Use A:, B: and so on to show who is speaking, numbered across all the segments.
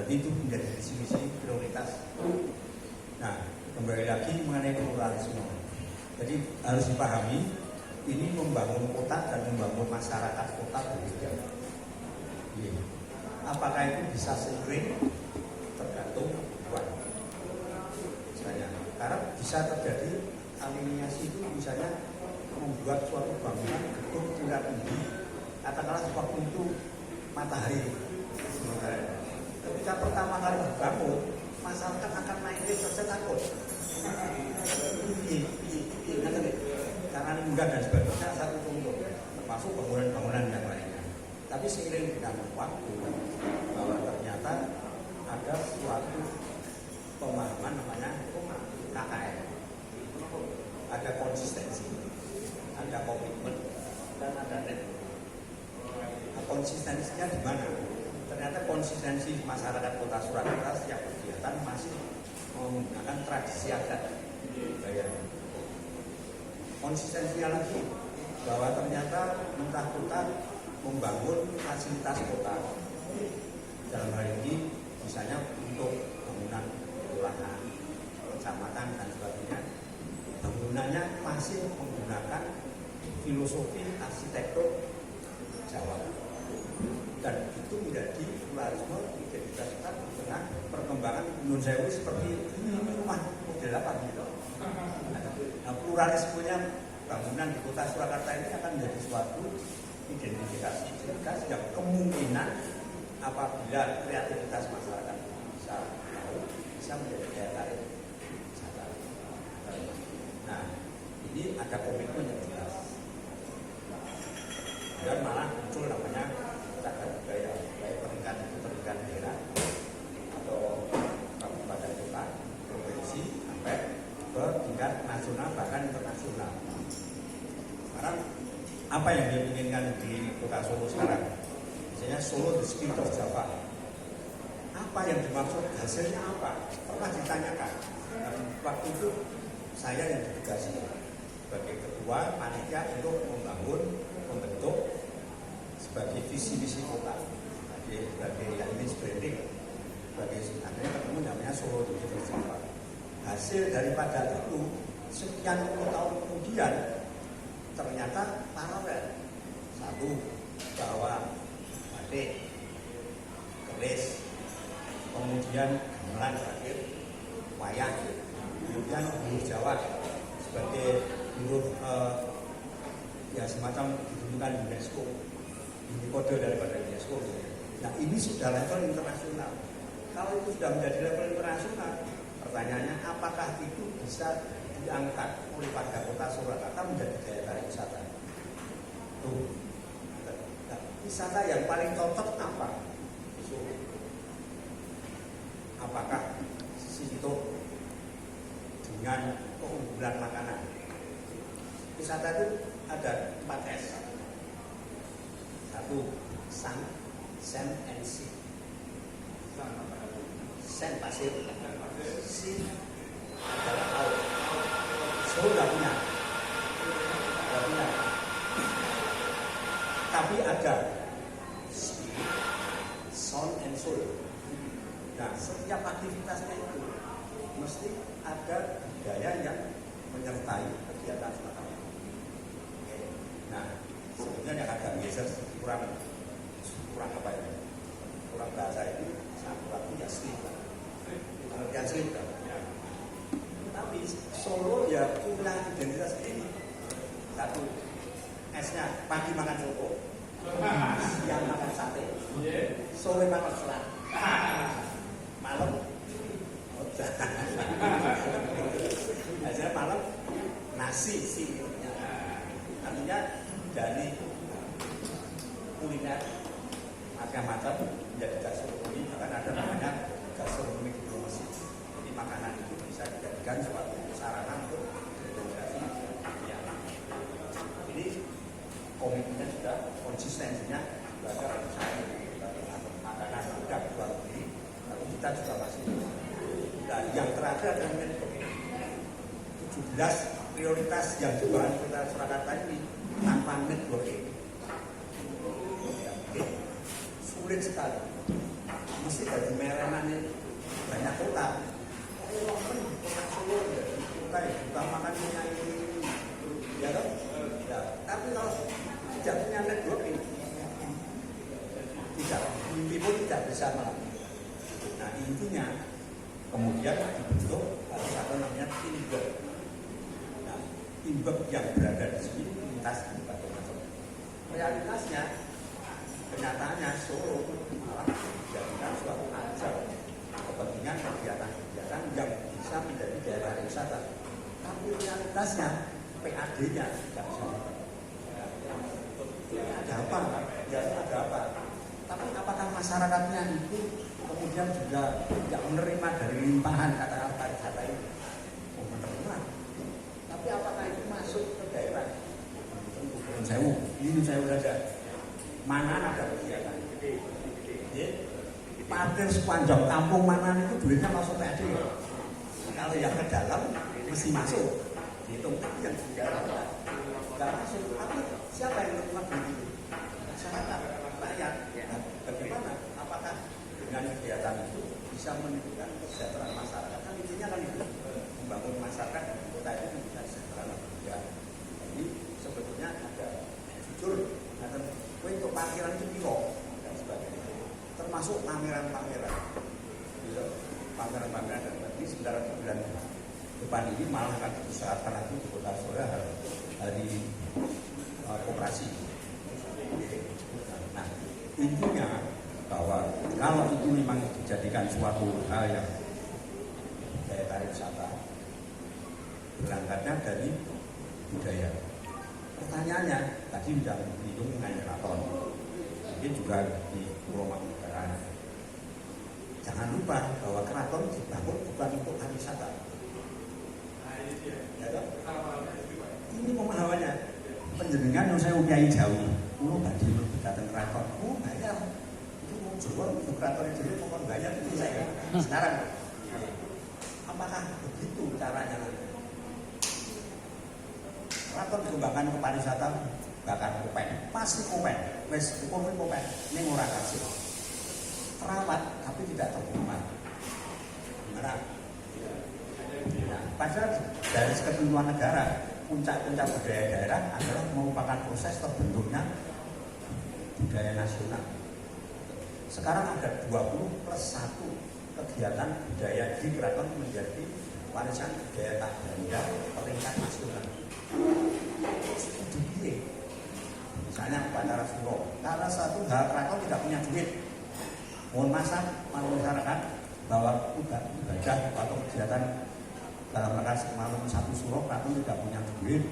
A: Berarti itu menjadi visi-visi prioritas. Nah, kembali lagi mengenai pluralisme. Jadi harus dipahami ini membangun kota dan membangun masyarakat kota berbeda. Apakah itu bisa seiring? Tergantung tujuan. Misalnya, karena bisa terjadi aliniasi itu misalnya membuat suatu bangunan gedung tingkat tinggi, katakanlah waktu itu matahari. Ketika pertama kali dibangun, masyarakat akan naik lift, saya takut. Karena mudah dan sebagainya satu contoh, termasuk bangunan-bangunan yang lainnya. Tapi seiring dengan waktu, bahwa ternyata ada suatu pemahaman namanya KKN, ada konsistensi, ada komitmen, dan ada network. Nah, konsistensinya di mana? Ternyata konsistensi masyarakat Kota Surakarta setiap kegiatan masih menggunakan tradisi adat budaya. Konsistensinya lagi bahwa ternyata pemerintah kota membangun fasilitas kota. Dalam hal ini misalnya untuk bangunan kelurahan, kecamatan dan sebagainya, bangunannya masih menggunakan filosofi arsitektur Jawa. Dan itu menjadi pluralisme identitas di tengah perkembangan Nun Sewu seperti rumah model apa gitu. Nah, pluralismenya bangunan di Kota Surakarta ini akan menjadi suatu identifikasi yang kemungkinan apabila kreativitas masyarakat bisa menjadi daya tarik wisata. Nah, ini ada komitmen yang jelas. Dan malah muncul namanya cagar budaya, baik peringkat daerah atau kabupaten kota, provinsi sampai ke tingkat nasional bahkan internasional. Sekarang apa yang dia inginkan di Kota Solo sekarang? Misalnya Solo the Spirit of Java. Apa yang dimaksud, hasilnya apa? Pernah ditanyakan. Dan waktu itu saya yang ditugasi sebagai ketua panitia untuk membentuk sebagai visi-visi kota, sebagai image branding, sebagai akhirnya ketemu namanya Solo the Spirit of Java. Hasil daripada itu sekian puluh tahun kemudian ternyata paralel. Satu, bahwa batik, keris, kemudian gamelan terakhir, wayang, kemudian huruf Jawa sebagai huruf ya semacam ditentukan UNESCO, ini kode daripada UNESCO. Nah, ini sudah level internasional. Kalau itu sudah menjadi level internasional, pertanyaannya apakah itu bisa diangkat oleh warga Kota Surakarta menjadi daya tarik wisata? Tuh. Nah, wisata yang paling cocok apa? Apakah situ dengan keunggulan makanan? Wisata itu ada 4 S. Satu, sun, sand, and sea. Sand pasir, sea adalah laut. Solo tidak punya. Tapi ada sound and soul. Nah, setiap aktivitasnya itu mesti ada budaya yang menyertai kegiatan semacam itu. Nah, sebetulnya yang agak geser kurang apa ya? Kurang bahasa ini sangat kurang punya slip. Pengertian slip kan? Tapi Solo ya punya identitas ini. Satu, S-nya pagi makan soto, siang makan sate, sore makan selat, malam hasilnya malam nasi sih. Artinya dari kuliner macam-macam menjadi gastronomi, bahkan ada namanya gastronomi diplomasi. Jadi makanan itu bisa dijadikan suatu sarana untuk berkomunikasi. Jadi komitmennya sudah, konsistensinya juga saya makanan sudah jual beli, tapi kita juga masih. Dan yang terakhir adalah network. 17 prioritas yang dibangun Kota Surakarta ini tanpa networking sulit sekali. mesti dari merenan ini banyak kota. Kota Solo dari kota utamakannya ini, ya kan? Ya, tapi kalau tidak punya networking, tidak, mimpi pun tidak bisa melakukan. Nah intinya kemudian dibentuk satu namanya teamwork. Nah teamwork yang berada di sini lintas berbagai macam. Realitasnya, kenyataannya Solo malah dijadikan suatu ajang kepentingan kegiatan-kegiatan yang bisa menjadi daerah wisata. Tapi realitasnya PAD-nya tidak bisa. Ada apa? Ya ada apa? Tapi apakah masyarakatnya itu kemudian juga tidak menerima dari limpahan kata pariwisata ini? Oh, menerima. Tapi apakah itu masuk ke daerah? Ini saya saja. Mana ada kegiatan? Parkir sepanjang kampung mana itu duitnya masuk PAD. Kalau yang ke dalam mesti masuk. Dihitung tapi yang di dalam tidak masuk. Tapi siapa yang menerima duit? Masyarakat, rakyat. Nah, bagaimana? Apakah dengan kegiatan itu bisa menunjukkan kesejahteraan masyarakat? Kan intinya kan itu membangun masyarakat di kota itu bisa sejahtera. Ya. Jadi sebetulnya ada jujur, ada untuk parkiran itu piro dan sebagainya. Termasuk pameran-pameran. Gitu. Pameran-pameran dan ini sebenarnya bulan depan ini malah akan diusahakan lagi di kota Solo hari koperasi. Nah, intinya bahwa kalau itu memang dijadikan suatu hal yang daya tarik wisata, berangkatnya dari budaya. Pertanyaannya tadi sudah menyinggung mengenai keraton, mungkin juga di Pulau Mangkunegaran. Jangan lupa bahwa keraton dibangun bukan untuk pariwisata. Ya, ini pemahamannya. Penjenengan yang saya upiai jauh, badhe datang keraton, bayar. Itu Jawa untuk keraton itu mohon bayar itu saya. Sekarang, apakah begitu caranya? Keraton dikembangkan ke pariwisata, bakar kopen, pasti kopen, wes kopen, ini ora kasih. Terawat tapi tidak terhormat. Gimana? Nah, padahal dari ketentuan negara, puncak-puncak budaya daerah adalah merupakan proses terbentuknya budaya nasional. Sekarang ada 20 plus 1 kegiatan budaya di keraton menjadi warisan budaya tak benda peringkat nasional. Misalnya Bandara Suro, karena satu hal keraton tidak punya duit, mohon masyarakat bahwa ibadah atau kegiatan dalam rangka malam satu Suro, keraton tidak punya duit,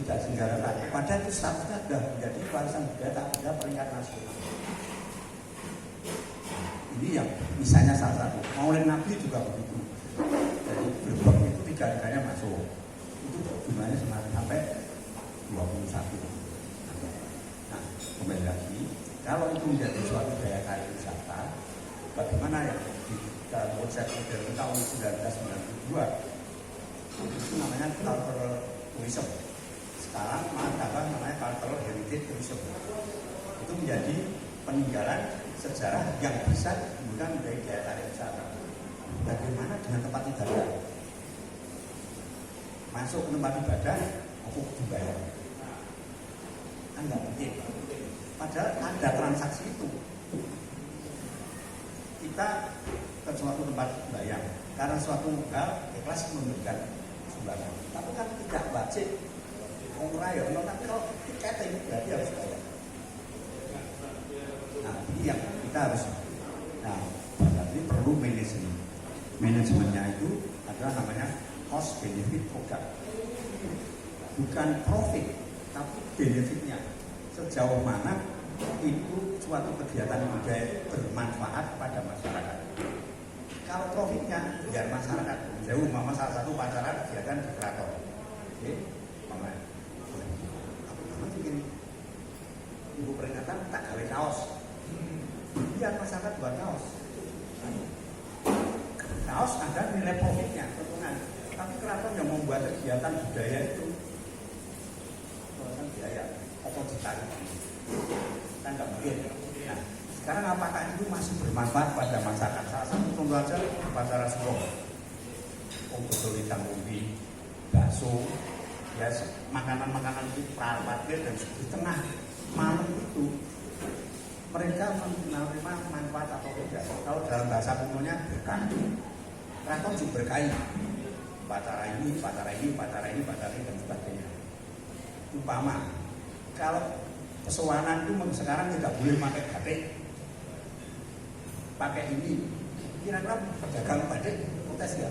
A: tidak senggarakan. Padahal itu statusnya sudah menjadi warisan budaya tak benda peringkat nasional. Ini yang misalnya salah satu. Maulid Nabi juga begitu. Jadi Brebek itu 3 negara masuk. Itu jumlahnya semakin sampai 21. Nah, kembali lagi, kalau itu menjadi suatu daya tarik wisata, bagaimana ya di dalam konsep modern tahun 1992 itu namanya cultural tourism. Sekarang namanya cultural heritage tourism. Itu menjadi peninggalan sejarah yang bisa digunakan menjadi daya tarik wisata. Bagaimana dengan tempat ibadah? Masuk ke tempat ibadah, aku dibayar. Kan nggak mungkin. Padahal ada transaksi itu. Kita ke suatu tempat bayar karena suatu hal ikhlas memberikan sumbangan. Tapi kan tidak wajib. Orang ya, tapi kalau tiketing berarti harus bayar. Nah, ini yang kita harus. Nah, berarti perlu manajemen. Manajemennya itu adalah namanya cost benefit product. Bukan profit, tapi benefitnya. Sejauh mana itu suatu kegiatan budaya bermanfaat pada masyarakat. Kalau profitnya biar masyarakat. Saya umpama salah satu pacaran kegiatan di keraton. Oke, mama. Apa begini? Ibu peringatan tak gawe kaos. Biar masyarakat buat kaos. Kaos ada nilai profitnya, keuntungan. Tapi keraton yang membuat kegiatan budaya itu kegiatan biaya, apa ditarik? Kan nggak mungkin. Nah, Sekarang apakah itu masih bermanfaat pada masyarakat? Salah satu contoh aja upacara Suro, betul ikan umbi, bakso, ya makanan-makanan itu prapatir dan di tengah malam itu mereka menerima manfaat atau tidak. Kalau dalam bahasa kunonya berkah, keraton diberkahi. Upacara ini, upacara ini, upacara ini, upacara ini dan sebagainya. Umpama kalau pesowanan itu sekarang tidak boleh pakai batik, pakai ini, kira-kira pedagang batik protes ya?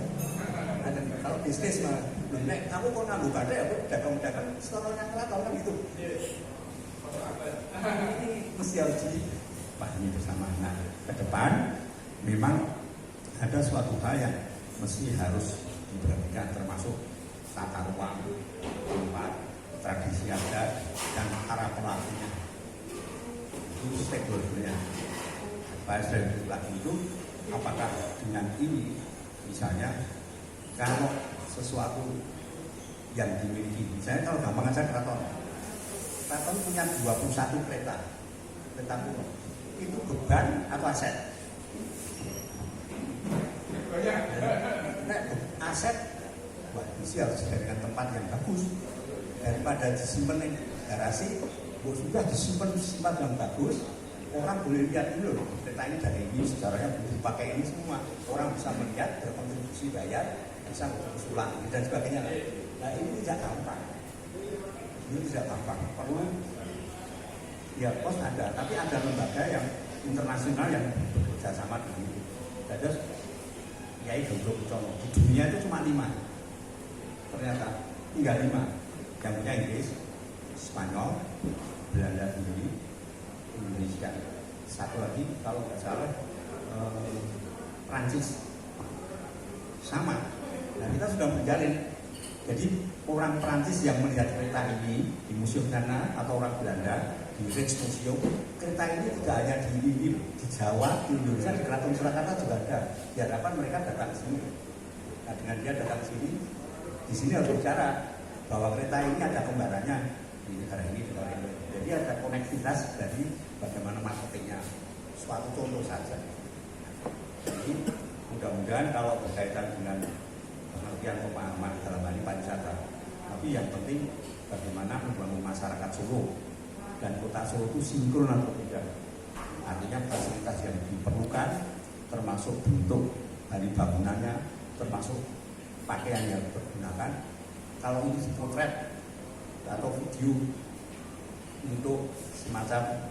A: Ada kalau bisnis mah, nek aku kok nganggo batik, aku dagang-dagang setorongnya keraton kan gitu. Ini mesti harus dipahami bersama. Nah, ke depan memang ada suatu hal yang mesti harus diperhatikan, termasuk tata ruang, tempat, tradisi adat, dan para pelakunya. Itu stakeholdernya. Bahas dari lagi itu, apakah dengan ini, misalnya, kalau sesuatu yang dimiliki, misalnya kalau gampang aja keraton punya 21 kereta kuno. Itu beban atau aset? Nah, aset, wah ini harus dijadikan tempat yang bagus daripada disimpan di garasi. Sudah disimpan yang bagus, orang boleh lihat dulu kereta ini dari ini, sejarahnya boleh dipakai ini semua. Orang bisa melihat, berkontribusi bayar, bisa berusulan dan sebagainya. Nah ini tidak gampang. Ini tidak gampang, perlu ya pos ada, tapi ada lembaga yang internasional yang bekerja sama dengan itu. Jadi Kiai Gendro Kucono di dunia itu cuma 5, ternyata tinggal 5 yang punya Inggris, Spanyol, Belanda sendiri, Indonesia. Satu lagi kalau nggak salah Prancis sama. Nah kita sudah menjalin. Jadi orang Prancis yang melihat kereta ini di museum sana atau orang Belanda di Rijksmuseum, kereta ini tidak hanya di Jawa, di Indonesia, di Keraton Surakarta juga ada. Diharapkan mereka datang ke sini. Nah, dengan dia datang ke sini, di sini harus bicara bahwa kereta ini ada kembarannya di negara ini, negara ini. Jadi ada koneksitas dari bagaimana marketingnya. Suatu contoh saja. Jadi mudah-mudahan kalau berkaitan dengan pengertian pemahaman dalam hal ini pariwisata, tapi yang penting bagaimana membangun masyarakat Solo dan kota Solo itu sinkron atau tidak. Artinya fasilitas yang diperlukan, termasuk bentuk dari bangunannya, termasuk pakaian yang digunakan. Kalau ini potret atau video untuk semacam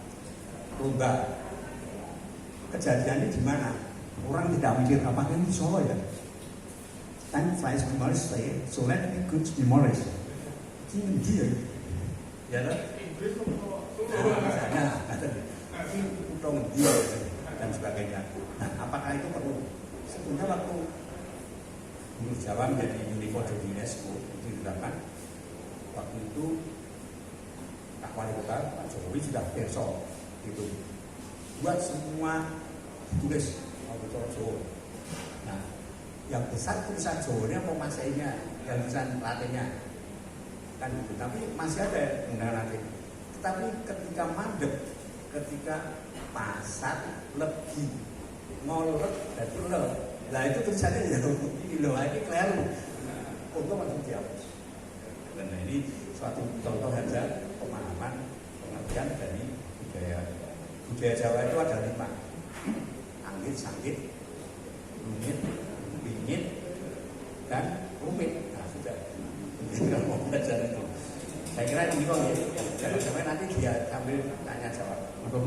A: lomba, kejadiannya di mana? Orang tidak mikir apakah ini Solo ya? Time flies memoriously, so let me good memories. Ini dia, ya kan? Misalnya, ini utang dia dan sebagainya. Nah, apakah itu perlu? Sebetulnya waktu Gunung Jawa menjadi UNESCO di UNESCO itu ditetapkan, waktu itu Pak Wali Kota Pak Jokowi sudah besok itu buat semua tulis auditor Jawa. Nah, yang besar tulisan Jawanya apa Masainya, yang tulisan Latinnya kan gitu. Tapi masih ada menggunakan Latin. Tetapi ketika mandek, ketika pasar lebih ngolot dari lo, lah itu tulisannya ya ini loh, ini keliru. Untuk langsung dihapus. Dan ini suatu contoh saja pemahaman pengertian dari budaya Jawa itu ada 5: anggit, sangkit, rumit, bingit, dan rumit. Nah sudah, kalau mau belajar itu, saya kira ini kok ya. Sampai nanti dia ambil tanya jawab. Apa